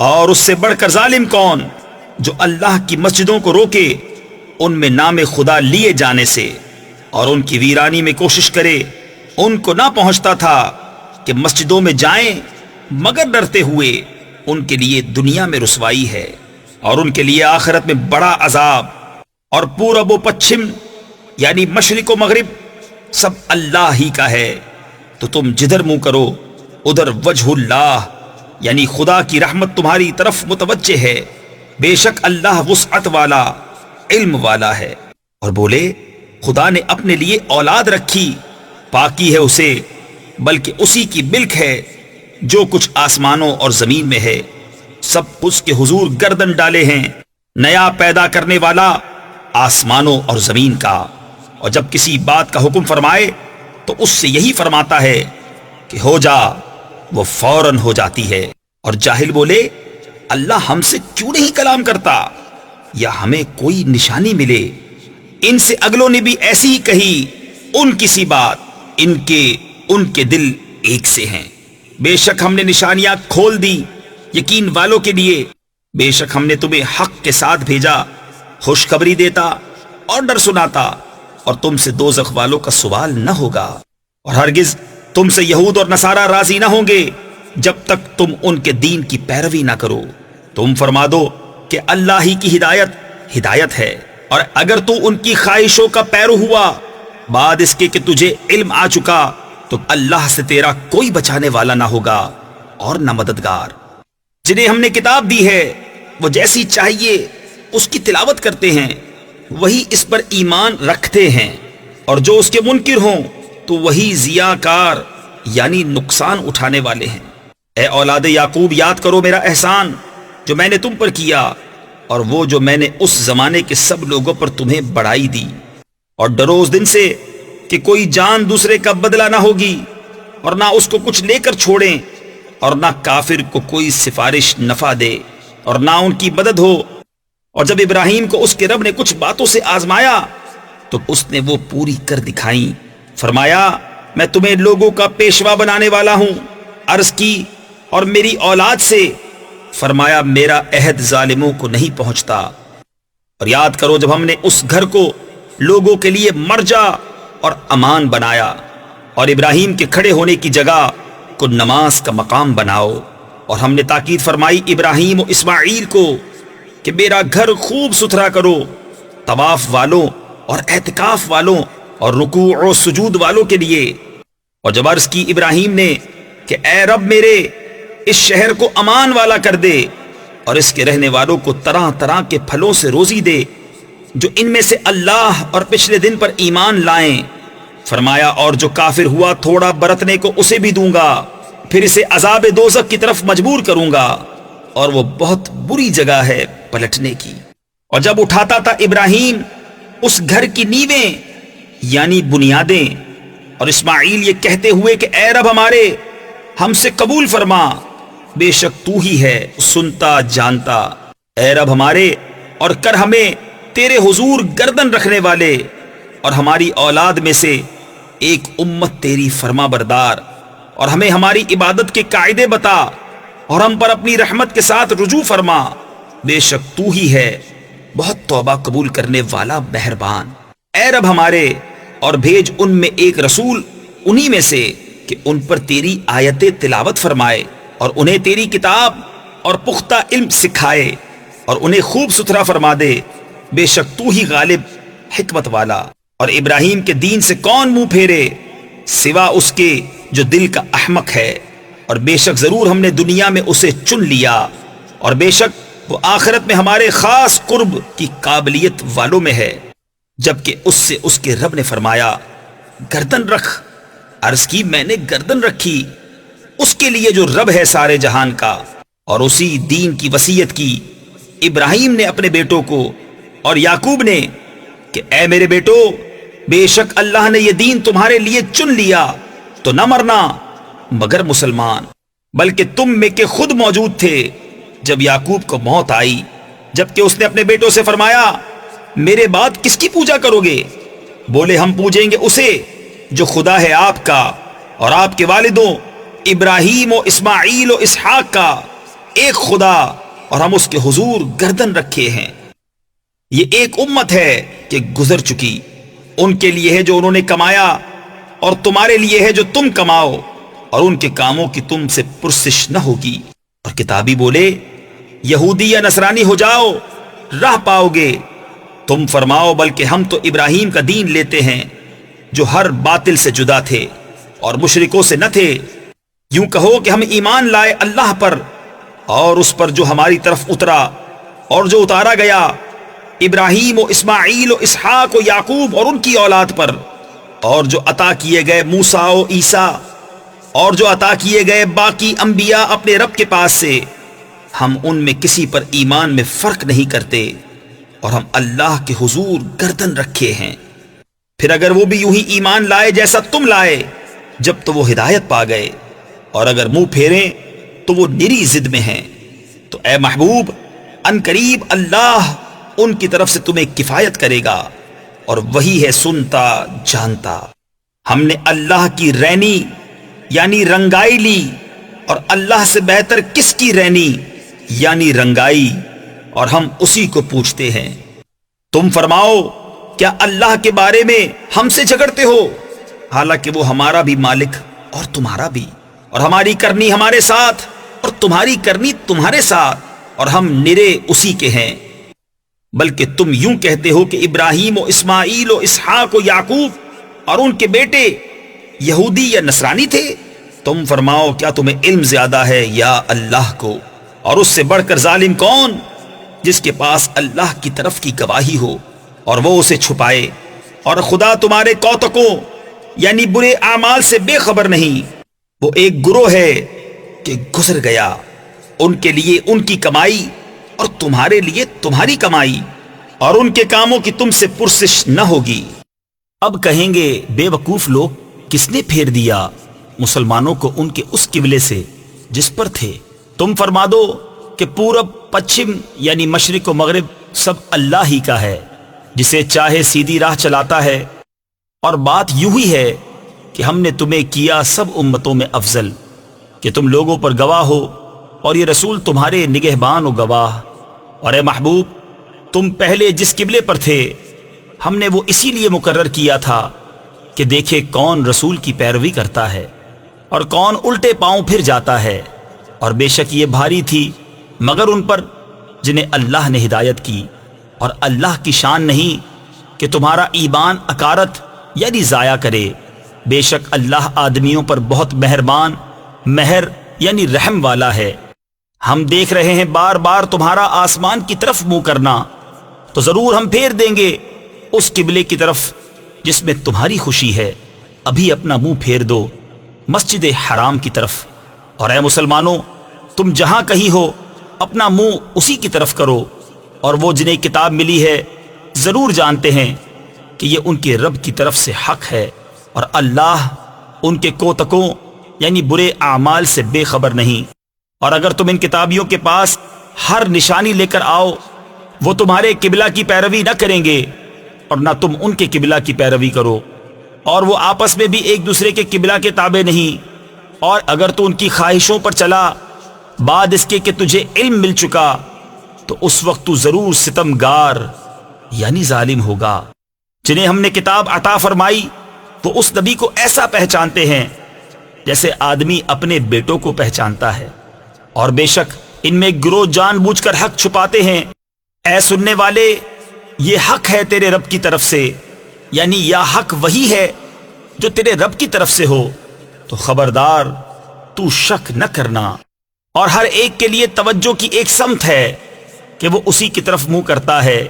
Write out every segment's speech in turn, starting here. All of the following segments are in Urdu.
اور اس سے بڑھ کر ظالم کون جو اللہ کی مسجدوں کو روکے ان میں نام خدا لیے جانے سے اور ان کی ویرانی میں کوشش کرے؟ ان کو نہ پہنچتا تھا کہ مسجدوں میں جائیں مگر ڈرتے ہوئے، ان کے لیے دنیا میں رسوائی ہے اور ان کے لیے آخرت میں بڑا عذاب۔ اور پورب و پچھم یعنی مشرق و مغرب سب اللہ ہی کا ہے، تو تم جدھر منہ کرو ادھر وجہ اللہ یعنی خدا کی رحمت تمہاری طرف متوجہ ہے، بے شک اللہ وسعت والا علم والا ہے۔ اور بولے خدا نے اپنے لیے اولاد رکھی، پاکی ہے اسے، بلکہ اسی کی ملک ہے جو کچھ آسمانوں اور زمین میں ہے، سب اس کے حضور گردن ڈالے ہیں، نیا پیدا کرنے والا آسمانوں اور زمین کا۔ اور جب کسی بات کا حکم فرمائے تو اس سے یہی فرماتا ہے کہ ہو جا، وہ فوراً ہو جاتی ہے۔ اور جاہل بولے اللہ ہم سے کیوں نہیں کلام کرتا یا ہمیں کوئی نشانی ملے؟ ان سے اگلوں نے بھی ایسی ہی کہی، ان کی سی بات، ان کے دل ایک سے ہیں۔ بے شک ہم نے نشانیاں کھول دی یقین والوں کے لیے، بے شک ہم نے تمہیں حق کے ساتھ بھیجا، خوشخبری دیتا اور ڈر سناتا، اور تم سے دوزخ والوں کا سوال نہ ہوگا، اور ہرگز تم سے یہود اور نصارہ راضی نہ ہوں گے جب تک تم ان کے دین کی پیروی نہ کرو۔ تم فرما دو کہ اللہ ہی کی ہدایت ہے، اور اگر تو ان کی خواہشوں کا پیرو ہوا بعد اس کے کہ تجھے علم آ چکا تو اللہ سے تیرا کوئی بچانے والا نہ ہوگا اور نہ مددگار۔ جنہیں ہم نے کتاب دی ہے وہ جیسی چاہیے اس کی تلاوت کرتے ہیں، وہی اس پر ایمان رکھتے ہیں، اور جو اس کے منکر ہوں تو وہی ضیاءکار یعنی نقصان اٹھانے والے ہیں۔ اے اولاد یعقوب یاد کرو میرا احسان جو میں نے تم پر کیا، اور وہ جو میں نے اس زمانے کے سب لوگوں پر تمہیں بڑائی دی، اور ڈرو اس دن سے کہ کوئی جان دوسرے کا بدلہ نہ ہوگی، اور نہ اس کو کچھ لے کر چھوڑیں، اور نہ کافر کو کوئی سفارش نفع دے اور نہ ان کی مدد ہو۔ اور جب ابراہیم کو اس کے رب نے کچھ باتوں سے آزمایا تو اس نے وہ پوری کر دکھائیں، فرمایا میں تمہیں لوگوں کا پیشوا بنانے والا ہوں۔ عرض کی اور میری اولاد سے، فرمایا میرا عہد ظالموں کو نہیں پہنچتا۔ اور یاد کرو جب ہم نے اس گھر کو لوگوں کے لیے مرجع اور امان بنایا، اور ابراہیم کے کھڑے ہونے کی جگہ کو نماز کا مقام بناؤ، اور ہم نے تاکید فرمائی ابراہیم و اسماعیل کو کہ میرا گھر خوب ستھرا کرو، طواف والوں اور اعتکاف والوں اور رکوع و سجود والوں کے لیے۔ اور جب عرض کی ابراہیم نے کہ اے رب میرے اس شہر کو امان والا کر دے، اور اس کے رہنے والوں کو طرح طرح کے پھلوں سے روزی دے جو ان میں سے اللہ اور پچھلے دن پر ایمان لائیں، فرمایا اور جو کافر ہوا تھوڑا برتنے کو اسے بھی دوں گا، پھر اسے عذاب دوزخ کی طرف مجبور کروں گا، اور وہ بہت بری جگہ ہے پلٹنے کی۔ اور جب اٹھاتا تھا ابراہیم اس گھر کی نیویں یعنی بنیادیں، اور اسماعیل یہ کہتے ہوئے کہ اے رب ہمارے ہم سے قبول فرما، بے شک تو ہی ہے سنتا جانتا، اے رب ہمارے اور کر ہمیں تیرے حضور گردن رکھنے والے، اور ہماری اولاد میں سے ایک امت تیری فرما بردار، اور ہمیں ہماری عبادت کے قاعدے بتا، اور ہم پر اپنی رحمت کے ساتھ رجوع فرما، بے شک تو ہی ہے بہت توبہ قبول کرنے والا مہربان۔ اے رب ہمارے اور بھیج ان میں ایک رسول انہی میں سے کہ ان پر تیری آیتیں تلاوت فرمائے، اور انہیں تیری کتاب اور پختہ علم سکھائے، اور انہیں خوب ستھرا فرما دے، بے شک تو ہی غالب حکمت والا۔ اور ابراہیم کے دین سے کون منہ پھیرے سوا اس کے جو دل کا احمق ہے، اور بے شک ضرور ہم نے دنیا میں اسے چن لیا، اور بے شک وہ آخرت میں ہمارے خاص قرب کی قابلیت والوں میں ہے۔ جبکہ اس سے اس کے رب نے فرمایا گردن رکھ۔ عرض کی میں نے گردن رکھی اس کے لیے جو رب ہے سارے جہان کا، اور اسی دین کی وصیت کی ابراہیم نے اپنے بیٹوں کو اور یعقوب نے کہ اے میرے بیٹو، بے شک اللہ نے یہ دین تمہارے لیے چن لیا تو نہ مرنا مگر مسلمان، بلکہ تم میں کے خود موجود تھے جب یعقوب کو موت آئی، جبکہ اس نے اپنے بیٹوں سے فرمایا میرے بعد کس کی پوجا کرو گے؟ بولے ہم پوجیں گے اسے جو خدا ہے آپ کا اور آپ کے والدوں ابراہیم و اسماعیل و اسحاق کا، ایک خدا اور ہم اس کے حضور گردن رکھے ہیں۔ یہ ایک امت ہے کہ گزر چکی، ان کے لیے ہے جو انہوں نے کمایا، اور تمہارے لیے ہے جو تم کماؤ، اور ان کے کاموں کی تم سے پرسش نہ ہوگی۔ اور کتابی بولے یہودی یا نصرانی ہو جاؤ، راہ پاؤ گے۔ تم فرماؤ بلکہ ہم تو ابراہیم کا دین لیتے ہیں جو ہر باطل سے جدا تھے اور مشرکوں سے نہ تھے۔ یوں کہو کہ ہم ایمان لائے اللہ پر اور اس پر جو ہماری طرف اترا اور جو اتارا گیا ابراہیم و اسماعیل و اسحاق و یعقوب اور ان کی اولاد پر، اور جو عطا کیے گئے موسیٰ و عیسیٰ، اور جو عطا کیے گئے باقی انبیاء اپنے رب کے پاس سے۔ ہم ان میں کسی پر ایمان میں فرق نہیں کرتے، اور ہم اللہ کے حضور گردن رکھے ہیں۔ پھر اگر وہ بھی یوں ہی ایمان لائے جیسا تم لائے جب تو وہ ہدایت پا گئے، اور اگر منہ پھیریں تو وہ نری ضد میں ہیں۔ تو اے محبوب، ان قریب اللہ ان کی طرف سے تمہیں کفایت کرے گا، اور وہی ہے سنتا جانتا۔ ہم نے اللہ کی رینی یعنی رنگائی لی، اور اللہ سے بہتر کس کی رینی یعنی رنگائی، اور ہم اسی کو پوچھتے ہیں۔ تم فرماؤ کیا اللہ کے بارے میں ہم سے جھگڑتے ہو، حالانکہ وہ ہمارا بھی مالک اور تمہارا بھی، اور ہماری کرنی ہمارے ساتھ اور تمہاری کرنی تمہارے ساتھ، اور ہم نرے اسی کے ہیں۔ بلکہ تم یوں کہتے ہو کہ ابراہیم و اسماعیل و اسحاق و یعقوب اور ان کے بیٹے یہودی یا نصرانی تھے۔ تم فرماؤ کیا تمہیں علم زیادہ ہے یا اللہ کو؟ اور اس سے بڑھ کر ظالم کون جس کے پاس اللہ کی طرف کی گواہی ہو اور وہ اسے چھپائے؟ اور خدا تمہارے کوتکوں یعنی برے اعمال سے بے خبر نہیں۔ وہ ایک گروہ ہے کہ گزر گیا، ان کے لیے ان کی کمائی اور تمہارے لیے تمہاری کمائی، اور ان کے کاموں کی تم سے پرسش نہ ہوگی۔ اب کہیں گے بے وقوف لوگ، کس نے پھیر دیا مسلمانوں کو ان کے اس قبلے سے جس پر تھے؟ تم فرما دو کہ پورب پچھم یعنی مشرق و مغرب سب اللہ ہی کا ہے، جسے چاہے سیدھی راہ چلاتا ہے۔ اور بات یوں ہی ہے کہ ہم نے تمہیں کیا سب امتوں میں افضل کہ تم لوگوں پر گواہ ہو، اور یہ رسول تمہارے نگہبان و گواہ۔ اور اے محبوب، تم پہلے جس قبلے پر تھے ہم نے وہ اسی لیے مقرر کیا تھا کہ دیکھے کون رسول کی پیروی کرتا ہے اور کون الٹے پاؤں پھر جاتا ہے۔ اور بے شک یہ بھاری تھی مگر ان پر جنہیں اللہ نے ہدایت کی، اور اللہ کی شان نہیں کہ تمہارا ایمان اکارت یعنی ضائع کرے۔ بے شک اللہ آدمیوں پر بہت مہربان، مہر یعنی رحم والا ہے۔ ہم دیکھ رہے ہیں بار بار تمہارا آسمان کی طرف منہ کرنا، تو ضرور ہم پھیر دیں گے اس قبلے کی طرف جس میں تمہاری خوشی ہے۔ ابھی اپنا منہ پھیر دو مسجد حرام کی طرف۔ اور اے مسلمانوں، تم جہاں کہیں ہو اپنا منہ اسی کی طرف کرو، اور وہ جنہیں کتاب ملی ہے ضرور جانتے ہیں کہ یہ ان کے رب کی طرف سے حق ہے، اور اللہ ان کے کوتکوں یعنی برے اعمال سے بے خبر نہیں۔ اور اگر تم ان کتابیوں کے پاس ہر نشانی لے کر آؤ، وہ تمہارے قبلہ کی پیروی نہ کریں گے، اور نہ تم ان کے قبلہ کی پیروی کرو، اور وہ آپس میں بھی ایک دوسرے کے قبلہ کے تابع نہیں۔ اور اگر تو ان کی خواہشوں پر چلا بعد اس کے کہ تجھے علم مل چکا، تو اس وقت تو ضرور ستمگار یعنی ظالم ہوگا۔ جنہیں ہم نے کتاب عطا فرمائی وہ اس نبی کو ایسا پہچانتے ہیں جیسے آدمی اپنے بیٹوں کو پہچانتا ہے، اور بے شک ان میں گروہ جان بوجھ کر حق چھپاتے ہیں۔ اے سننے والے، یہ حق ہے تیرے رب کی طرف سے، یعنی یا حق وہی ہے جو تیرے رب کی طرف سے ہو، تو خبردار تو شک نہ کرنا۔ اور ہر ایک کے لیے توجہ کی ایک سمت ہے کہ وہ اسی کی طرف منہ کرتا ہے۔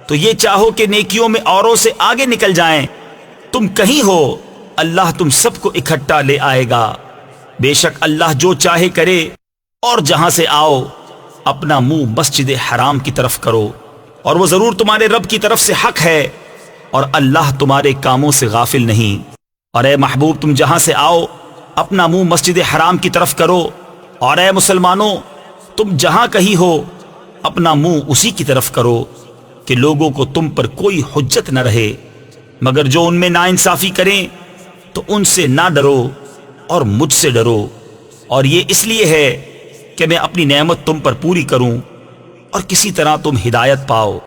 تو یہ چاہو کہ نیکیوں میں اوروں سے آگے نکل جائیں، تم کہیں ہو اللہ تم سب کو اکٹھا لے آئے گا۔ بے شک اللہ جو چاہے کرے، اور جہاں سے آؤ اپنا منہ مسجد حرام کی طرف کرو، اور وہ ضرور تمہارے رب کی طرف سے حق ہے، اور اللہ تمہارے کاموں سے غافل نہیں۔ اور اے محبوب، تم جہاں سے آؤ اپنا منہ مسجد حرام کی طرف کرو، اور اے مسلمانوں، تم جہاں کہیں ہو اپنا منہ اسی کی طرف کرو کہ لوگوں کو تم پر کوئی حجت نہ رہے، مگر جو ان میں ناانصافی کریں تو ان سے نہ ڈرو اور مجھ سے ڈرو۔ اور یہ اس لیے ہے کہ میں اپنی نعمت تم پر پوری کروں اور کسی طرح تم ہدایت پاؤ،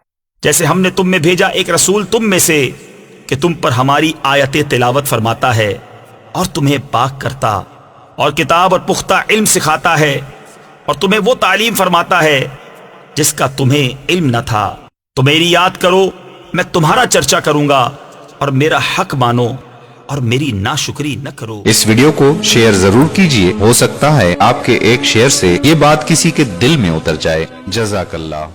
جیسے ہم نے تم میں بھیجا ایک رسول تم میں سے کہ تم پر ہماری آیتیں تلاوت فرماتا ہے اور تمہیں پاک کرتا اور کتاب اور پختہ علم سکھاتا ہے اور تمہیں وہ تعلیم فرماتا ہے جس کا تمہیں علم نہ تھا۔ تو میری یاد کرو، میں تمہارا چرچا کروں گا، اور میرا حق مانو اور میری ناشکری نہ کرو۔ اس ویڈیو کو شیئر ضرور کیجئے، ہو سکتا ہے آپ کے ایک شیئر سے یہ بات کسی کے دل میں اتر جائے۔ جزاک اللہ۔